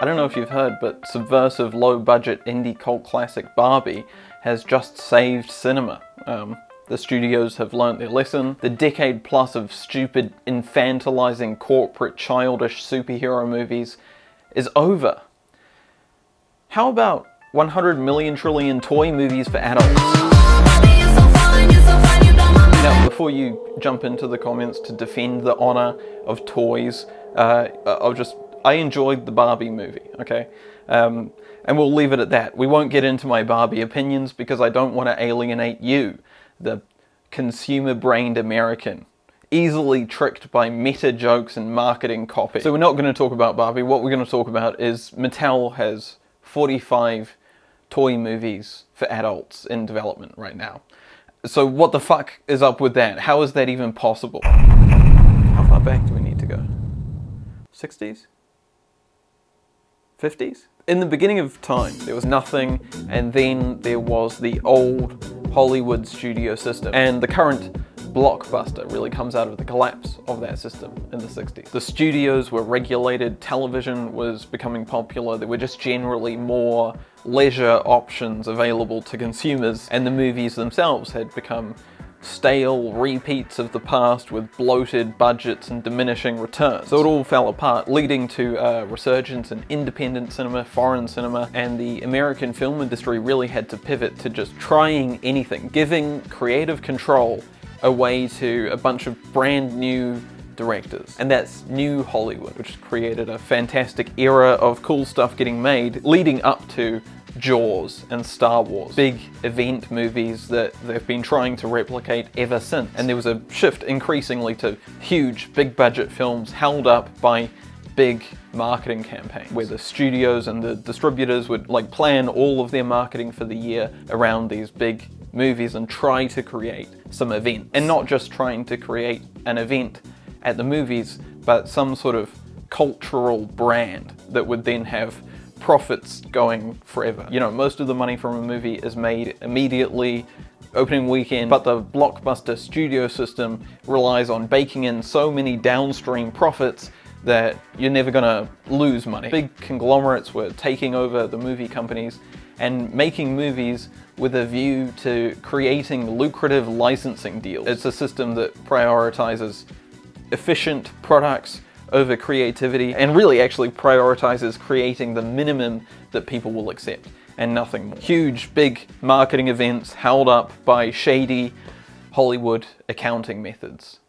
I don't know if you've heard, but subversive, low-budget indie cult classic Barbie has just saved cinema. The studios have learnt their lesson. The decade plus of stupid, infantilizing, corporate, childish superhero movies is over. How about 100 million trillion toy movies for adults? Now, before you jump into the comments to defend the honor of toys, I enjoyed the Barbie movie, okay? And we'll leave it at that. We won't get into my Barbie opinions because I don't want to alienate you, the consumer-brained American, easily tricked by meta jokes and marketing copy. So we're not going to talk about Barbie. What we're going to talk about is Mattel has 45 toy movies for adults in development right now. So what the fuck is up with that? How is that even possible? How far back do we need to go? 60s? 50s? In the beginning of time, there was nothing, and then there was the old Hollywood studio system. And the current blockbuster really comes out of the collapse of that system in the 60s. The studios were regulated, television was becoming popular, there were just generally more leisure options available to consumers, and the movies themselves had become stale repeats of the past with bloated budgets and diminishing returns. So it all fell apart, leading to a resurgence in independent cinema, foreign cinema, and the American film industry really had to pivot to just trying anything, giving creative control away to a bunch of brand new directors. And that's New Hollywood, which created a fantastic era of cool stuff getting made, leading up to Jaws and Star Wars. Big event movies that they've been trying to replicate ever since. And there was a shift increasingly to huge, big budget films held up by big marketing campaigns, where the studios and the distributors would plan all of their marketing for the year around these big movies and try to create some event. And not just trying to create an event at the movies, but some sort of cultural brand that would then have profits going forever. You know, most of the money from a movie is made immediately, opening weekend, but the blockbuster studio system relies on baking in so many downstream profits that you're never gonna lose money. Big conglomerates were taking over the movie companies and making movies with a view to creating lucrative licensing deals. It's a system that prioritizes efficient products over creativity, and really actually prioritizes creating the minimum that people will accept, and nothing more. Huge, big marketing events held up by shady Hollywood accounting methods.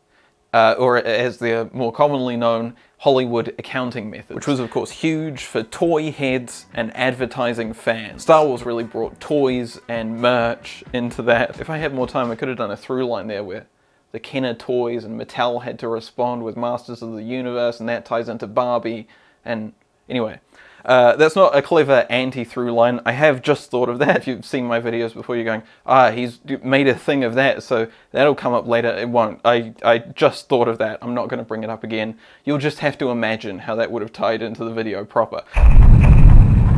Or as they're more commonly known, Hollywood accounting methods, which was of course huge for toy heads and advertising fans. Star Wars really brought toys and merch into that. If I had more time, I could have done a through line there where the Kenner toys and Mattel had to respond with Masters of the Universe, and that ties into Barbie, and anyway. That's not a clever anti-through line. I have just thought of that. If you've seen my videos before, you're going, he's made a thing of that, so that'll come up later. It won't. I just thought of that. I'm not going to bring it up again. You'll just have to imagine how that would have tied into the video proper.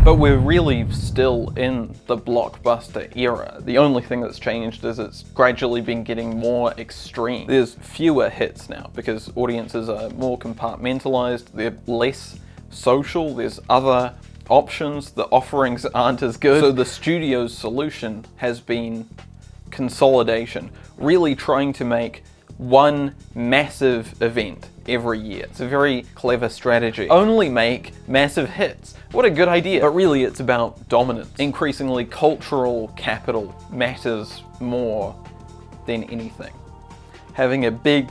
But we're really still in the blockbuster era. The only thing that's changed is it's gradually been getting more extreme. There's fewer hits now because audiences are more compartmentalized, they're less social, there's other options, the offerings aren't as good. So the studio's solution has been consolidation, really trying to make one massive event every year. It's a very clever strategy. Only make massive hits. What a good idea. But really it's about dominance. Increasingly cultural capital matters more than anything. Having a big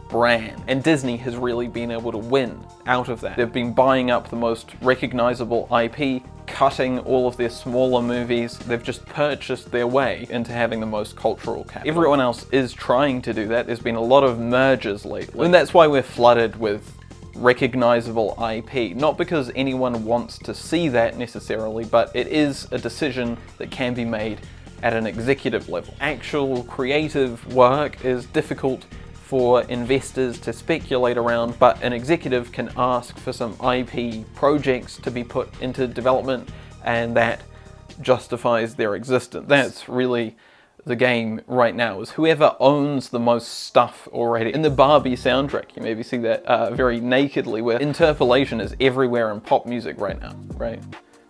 brand. And Disney has really been able to win out of that. They've been buying up the most recognizable IP, cutting all of their smaller movies. They've just purchased their way into having the most cultural capital. Everyone else is trying to do that. There's been a lot of mergers lately. And that's why we're flooded with recognizable IP. Not because anyone wants to see that necessarily, but it is a decision that can be made at an executive level. Actual creative work is difficult for investors to speculate around, but an executive can ask for some IP projects to be put into development, and that justifies their existence. That's really the game right now is whoever owns the most stuff already. In the Barbie soundtrack, you maybe see that very nakedly, where interpolation is everywhere in pop music right now, right?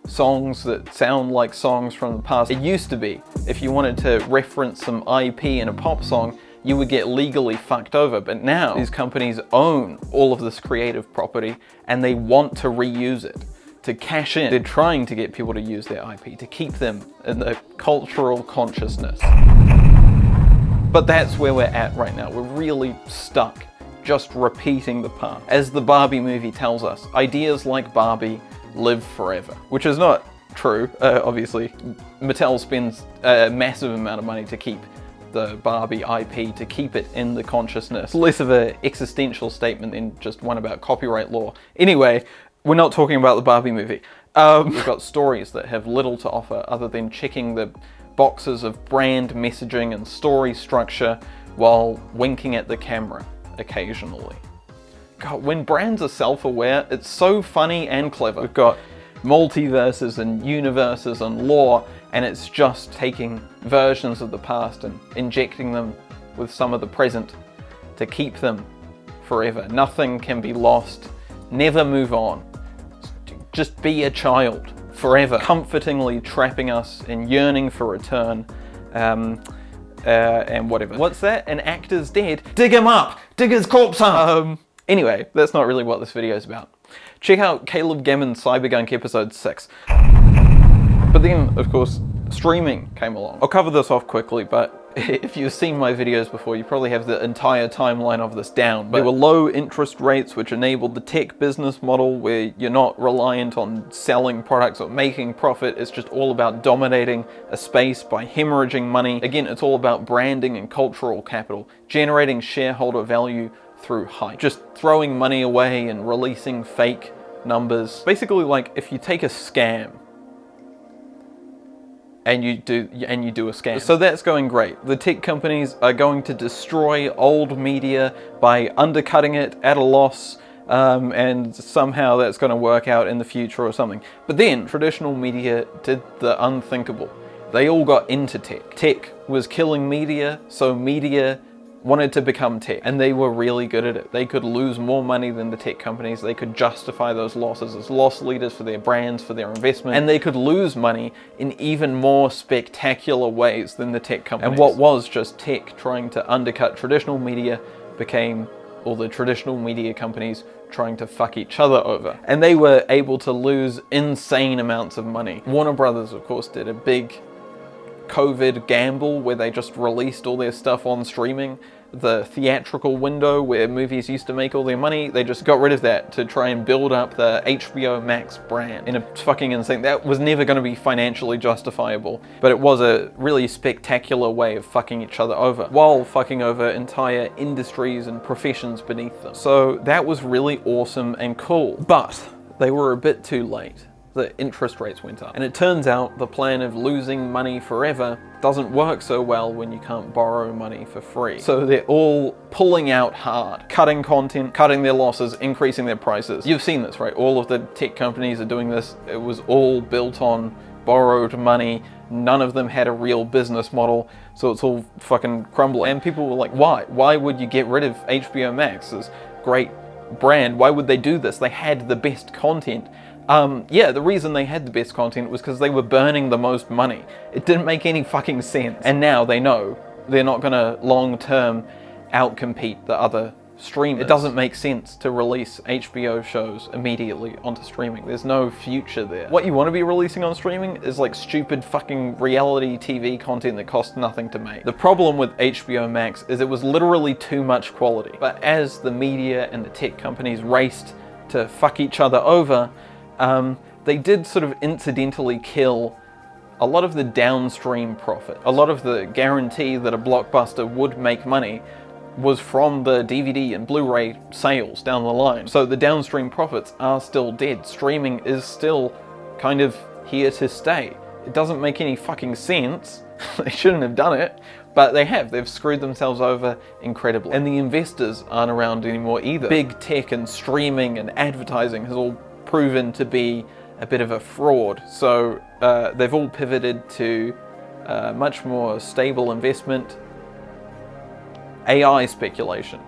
Songs that sound like songs from the past. It used to be, if you wanted to reference some IP in a pop song, you would get legally fucked over. But now, these companies own all of this creative property and they want to reuse it, to cash in. They're trying to get people to use their IP, to keep them in the cultural consciousness. But that's where we're at right now. We're really stuck just repeating the past. As the Barbie movie tells us, ideas like Barbie live forever, which is not true, obviously. Mattel spends a massive amount of money to keep the Barbie IP, to keep it in the consciousness. It's less of an existential statement than just one about copyright law. Anyway, we're not talking about the Barbie movie. We've got stories that have little to offer other than checking the boxes of brand messaging and story structure while winking at the camera occasionally. God, when brands are self-aware, it's so funny and clever. We've got multiverses and universes and lore, and it's just taking versions of the past and injecting them with some of the present to keep them forever. Nothing can be lost. Never move on. Just be a child forever, comfortingly trapping us in yearning for return, and whatever. What's that? An actor's dead? Dig him up! Dig his corpse up! Anyway, that's not really what this video is about. Check out Caleb Gammon's Cybergunk episode 6. But then, of course, streaming came along. I'll cover this off quickly, but if you've seen my videos before, you probably have the entire timeline of this down. But there were low interest rates, which enabled the tech business model where you're not reliant on selling products or making profit. It's just all about dominating a space by hemorrhaging money. Again, it's all about branding and cultural capital, generating shareholder value through hype. Just throwing money away and releasing fake numbers. Basically, like if you take a scam and you do a scam. So that's going great. The tech companies are going to destroy old media by undercutting it at a loss, and somehow that's going to work out in the future or something. But then traditional media did the unthinkable. They all got into tech. Tech was killing media, so media wanted to become tech, and they were really good at it. They could lose more money than the tech companies. They could justify those losses as loss leaders for their brands, for their investment, and they could lose money in even more spectacular ways than the tech companies. And what was just tech trying to undercut traditional media became all the traditional media companies trying to fuck each other over. And they were able to lose insane amounts of money. Warner Brothers, of course, did a big COVID gamble where they just released all their stuff on streaming. The theatrical window where movies used to make all their money, they just got rid of that to try and build up the HBO Max brand in a fucking insane. That was never going to be financially justifiable, but it was a really spectacular way of fucking each other over while fucking over entire industries and professions beneath them. So that was really awesome and cool, but they were a bit too late. The interest rates went up. And it turns out the plan of losing money forever doesn't work so well when you can't borrow money for free. So they're all pulling out hard, cutting content, cutting their losses, increasing their prices. You've seen this, right? All of the tech companies are doing this. It was all built on borrowed money. None of them had a real business model, so it's all fucking crumbling. And people were like, why? Why would you get rid of HBO Max, this great brand? Why would they do this? They had the best content. Yeah, the reason they had the best content was because they were burning the most money. It didn't make any fucking sense. And now they know they're not gonna long-term outcompete the other streamers. It doesn't make sense to release HBO shows immediately onto streaming. There's no future there. What you want to be releasing on streaming is like stupid fucking reality TV content that costs nothing to make. The problem with HBO Max is it was literally too much quality. But as the media and the tech companies raced to fuck each other over, they did sort of incidentally kill a lot of the downstream profit. A lot of the guarantee that a blockbuster would make money was from the DVD and Blu-ray sales down the line. So the downstream profits are still dead. Streaming is still kind of here to stay. It doesn't make any fucking sense. They shouldn't have done it, but they have. They've screwed themselves over incredibly. And the investors aren't around anymore either. Big tech and streaming and advertising has all proven to be a bit of a fraud. So they've all pivoted to much more stable investment, AI speculation.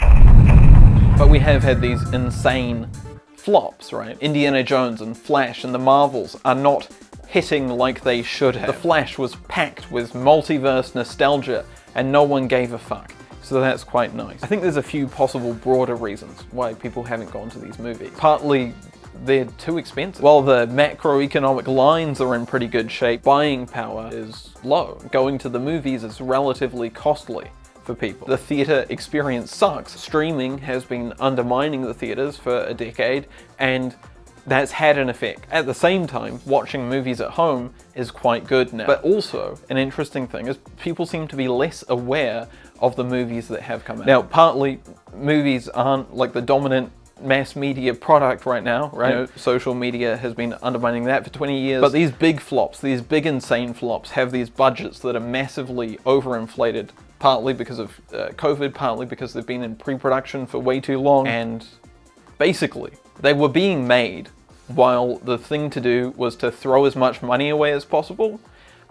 But we have had these insane flops, right? Indiana Jones and Flash and the Marvels are not hitting like they should have. The Flash was packed with multiverse nostalgia and no one gave a fuck. So that's quite nice. I think there's a few possible broader reasons why people haven't gone to these movies. Partly, they're too expensive. While the macroeconomic lines are in pretty good shape, buying power is low. Going to the movies is relatively costly for people. The theatre experience sucks. Streaming has been undermining the theatres for a decade, and that's had an effect. At the same time, watching movies at home is quite good now. But also, an interesting thing is people seem to be less aware of the movies that have come out. Now, partly, movies aren't like the dominant mass media product right now, right? You know, social media has been undermining that for 20 years. But these big flops, these big insane flops, have these budgets that are massively overinflated, partly because of COVID, partly because they've been in pre-production for way too long. And basically, they were being made while the thing to do was to throw as much money away as possible.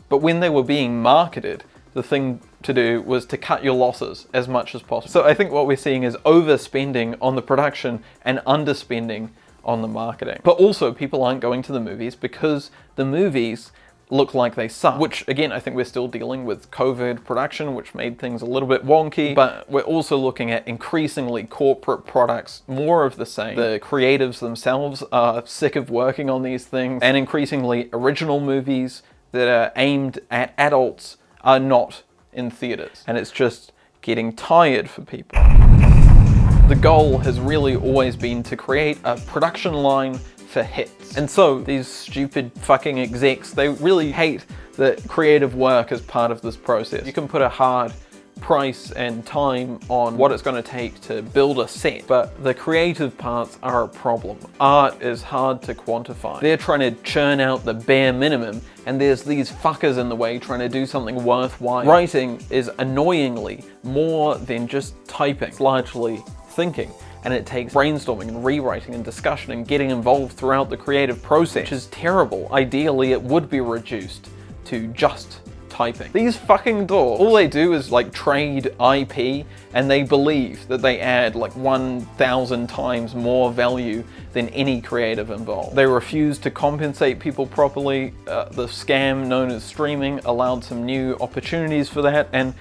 But when they were being marketed, the thing to do was to cut your losses as much as possible. So I think what we're seeing is overspending on the production and underspending on the marketing. But also, people aren't going to the movies because the movies look like they suck. Which, again, I think we're still dealing with COVID production, which made things a little bit wonky. But we're also looking at increasingly corporate products, more of the same. The creatives themselves are sick of working on these things, and increasingly original movies that are aimed at adults are not in theaters, and it's just getting tired for people. The goal has really always been to create a production line for hits. And so these stupid fucking execs, they really hate that creative work is part of this process. You can put a hard price and time on what it's going to take to build a set, but the creative parts are a problem. Art is hard to quantify. They're trying to churn out the bare minimum, and there's these fuckers in the way trying to do something worthwhile. Writing is annoyingly more than just typing. It's largely thinking, and it takes brainstorming and rewriting and discussion and getting involved throughout the creative process, which is terrible. Ideally, it would be reduced to just typing. These fucking dorks, all they do is like trade IP, and they believe that they add like 1,000 times more value than any creative involved. They refuse to compensate people properly. The scam known as streaming allowed some new opportunities for that, and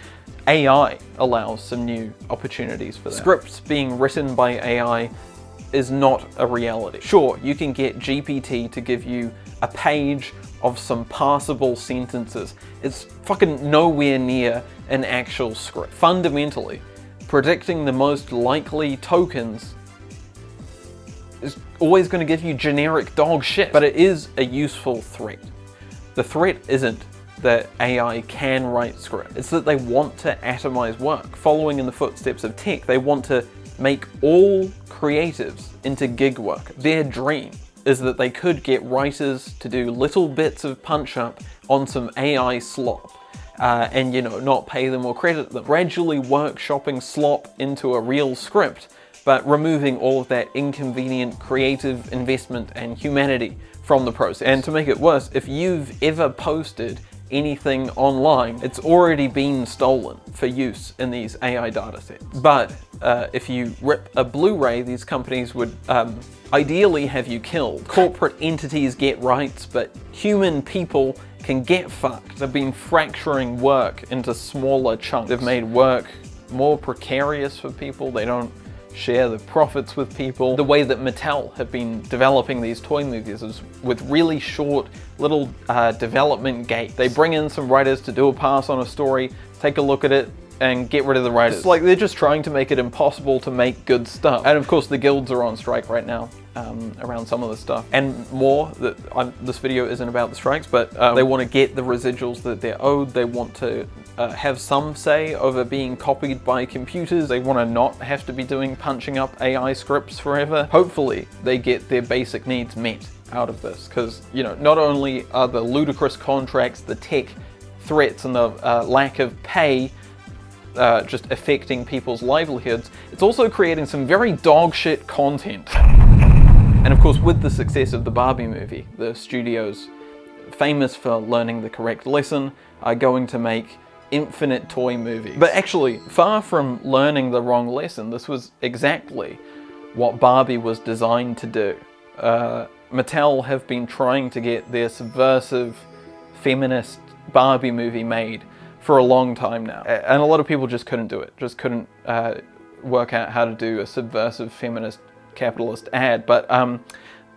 AI allows some new opportunities for that. Scripts being written by AI is not a reality. Sure, you can get GPT to give you a page of some passable sentences. It's fucking nowhere near an actual script. Fundamentally, predicting the most likely tokens is always going to give you generic dog shit, but it is a useful threat. The threat isn't that AI can write script. It's that they want to atomize work. Following in the footsteps of tech, they want to make all creatives into gig workers. Their dream is that they could get writers to do little bits of punch-up on some AI slop, and, you know, not pay them or credit them. Gradually workshopping slop into a real script, but removing all of that inconvenient creative investment and humanity from the process. And to make it worse, if you've ever posted anything online, it's already been stolen for use in these AI datasets. But if you rip a Blu-ray, these companies would ideally have you killed. Corporate entities get rights, but human people can get fucked. They've been fracturing work into smaller chunks. They've made work more precarious for people. They don't share the profits with people. The way that Mattel have been developing these toy movies is with really short little development gates. They bring in some writers to do a pass on a story, take a look at it, and get rid of the writers. It's like they're just trying to make it impossible to make good stuff. And of course the guilds are on strike right now around some of the stuff. And more, this video isn't about the strikes, but they want to get the residuals that they're owed. They want to have some say over being copied by computers. They want to not have to be punching up AI scripts forever. Hopefully they get their basic needs met out of this, because, you know, not only are the ludicrous contracts, the tech threats, and the lack of pay just affecting people's livelihoods, it's also creating some very dog shit content. And of course, with the success of the Barbie movie, the studios famous for learning the correct lesson, are going to make infinite toy movies. But actually, far from learning the wrong lesson, this was exactly what Barbie was designed to do. Mattel have been trying to get their subversive, feminist Barbie movie made for a long time now. And a lot of people just couldn't do it, just couldn't work out how to do a subversive, feminist, capitalist ad. But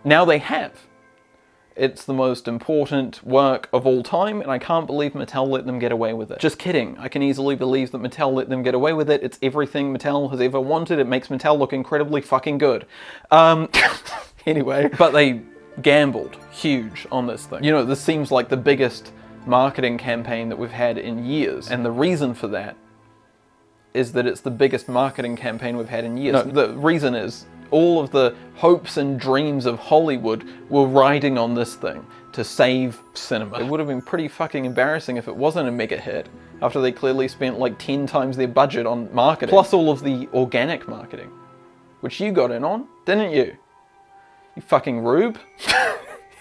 now they have. It's the most important work of all time, and I can't believe Mattel let them get away with it. Just kidding. I can easily believe that Mattel let them get away with it. It's everything Mattel has ever wanted. It makes Mattel look incredibly fucking good. Anyway, but they gambled huge on this thing. You know, this seems like the biggest marketing campaign that we've had in years, and the reason for that is that it's the biggest marketing campaign we've had in years. No, the reason is all of the hopes and dreams of Hollywood were riding on this thing to save cinema. It would have been pretty fucking embarrassing if it wasn't a mega hit, after they clearly spent like 10 times their budget on marketing. Plus all of the organic marketing, which you got in on, didn't you? You fucking rube.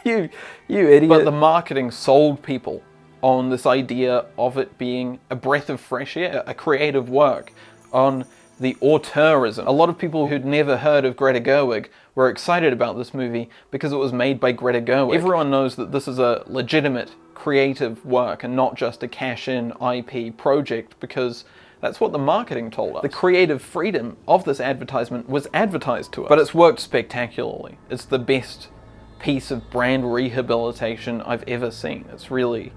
you idiot. But the marketing sold people on this idea of it being a breath of fresh air, a creative work, on the auteurism. A lot of people who'd never heard of Greta Gerwig were excited about this movie because it was made by Greta Gerwig. Everyone knows that this is a legitimate creative work and not just a cash-in IP project, because that's what the marketing told us. The creative freedom of this advertisement was advertised to us. But it's worked spectacularly. It's the best piece of brand rehabilitation I've ever seen. It's really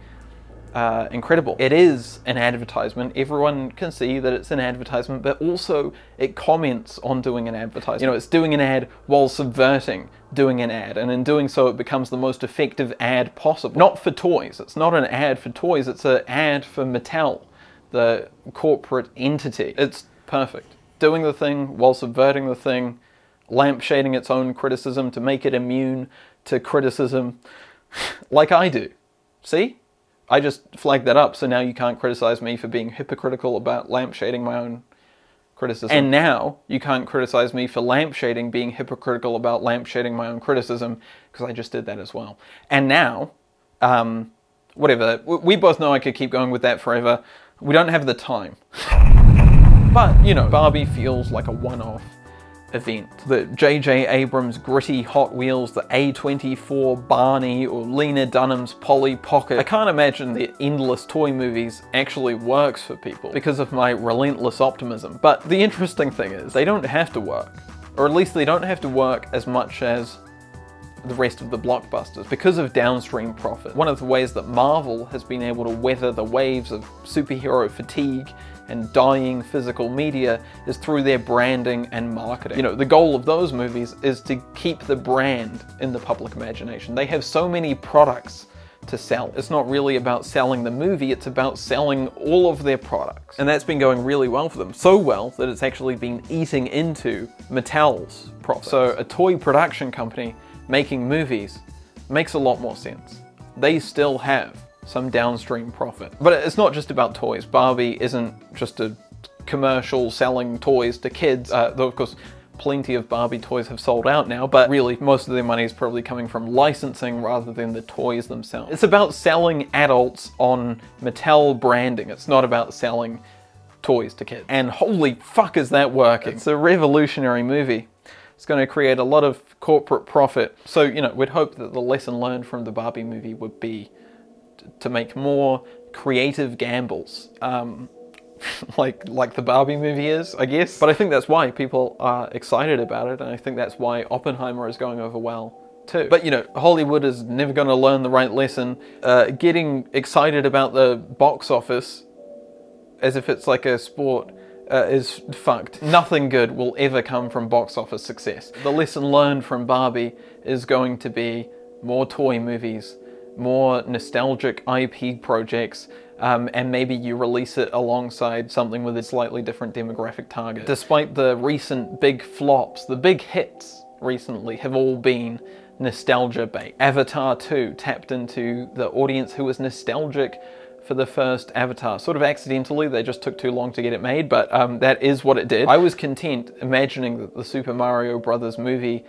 incredible. It is an advertisement. Everyone can see that it's an advertisement, but also it comments on doing an advertisement. You know, it's doing an ad while subverting doing an ad, and in doing so it becomes the most effective ad possible. Not for toys. It's not an ad for toys, it's an ad for Mattel, the corporate entity. It's perfect. Doing the thing while subverting the thing, lampshading its own criticism to make it immune to criticism, like I do. See? I just flagged that up, so now you can't criticize me for being hypocritical about lampshading my own criticism. And now you can't criticize me for lampshading being hypocritical about lampshading my own criticism, because I just did that as well. And now, whatever, we both know I could keep going with that forever. We don't have the time. But, you know, Barbie feels like a one-off event. The J.J. Abrams gritty Hot Wheels, the A24 Barney, or Lena Dunham's Polly Pocket. I can't imagine the endless toy movies actually works for people because of my relentless optimism. But the interesting thing is, they don't have to work. Or at least they don't have to work as much as the rest of the blockbusters because of downstream profit. One of the ways that Marvel has been able to weather the waves of superhero fatigue and dying physical media is through their branding and marketing. You know, the goal of those movies is to keep the brand in the public imagination. They have so many products to sell. It's not really about selling the movie, it's about selling all of their products. And that's been going really well for them. So well that it's actually been eating into Mattel's profits. So a toy production company making movies makes a lot more sense. They still have some downstream profit. But it's not just about toys. Barbie isn't just a commercial selling toys to kids, though of course plenty of Barbie toys have sold out now, but really most of their money is probably coming from licensing rather than the toys themselves. It's about selling adults on Mattel branding. It's not about selling toys to kids. And holy fuck is that working. It's a revolutionary movie. It's going to create a lot of corporate profit. So, you know, we'd hope that the lesson learned from the Barbie movie would be to make more creative gambles, like the Barbie movie is, I guess. But I think that's why people are excited about it, and I think that's why Oppenheimer is going over well too. But you know, Hollywood is never going to learn the right lesson. Getting excited about the box office as if it's like a sport is fucked. Nothing good will ever come from box office success. The lesson learned from Barbie is going to be more toy movies, more nostalgic IP projects, and maybe you release it alongside something with a slightly different demographic target. Despite the recent big flops, the big hits recently have all been nostalgia bait. Avatar 2 tapped into the audience who was nostalgic for the first Avatar. Sort of accidentally, they just took too long to get it made, but that is what it did. I was content imagining that the Super Mario Brothers movie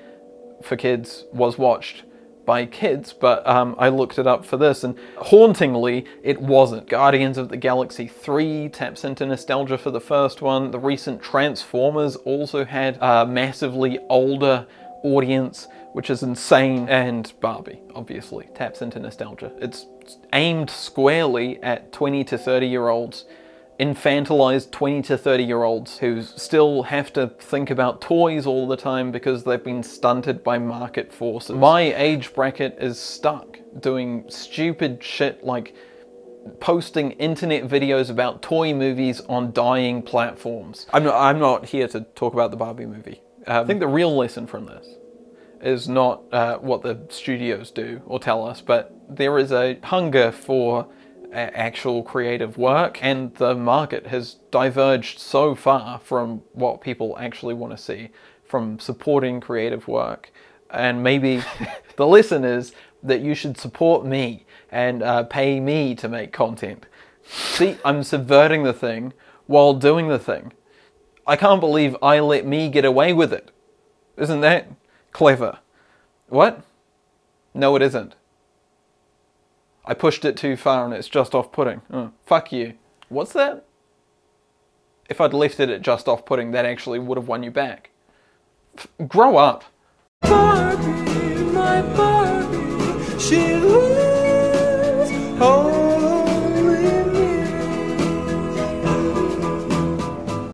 for kids was watched by kids, but I looked it up for this, and hauntingly, it wasn't. Guardians of the Galaxy 3 taps into nostalgia for the first one. The recent Transformers also had a massively older audience, which is insane. And Barbie, obviously, taps into nostalgia. It's aimed squarely at 20 to 30-year-olds, infantilized 20 to 30-year-olds who still have to think about toys all the time because they've been stunted by market forces. My age bracket is stuck doing stupid shit like posting internet videos about toy movies on dying platforms. I'm not here to talk about the Barbie movie. I think the real lesson from this is not what the studios do or tell us, but there is a hunger for actual creative work, and the market has diverged so far from what people actually want to see, from supporting creative work. And maybe the lesson is that you should support me and pay me to make content. See, I'm subverting the thing while doing the thing. I can't believe I let me get away with it. Isn't that clever? What? No, it isn't. I pushed it too far and it's just off-putting. Oh, fuck you. What's that? If I'd left it at just off-putting, that actually would have won you back. Grow up. Barbie, my Barbie, she lives. Oh.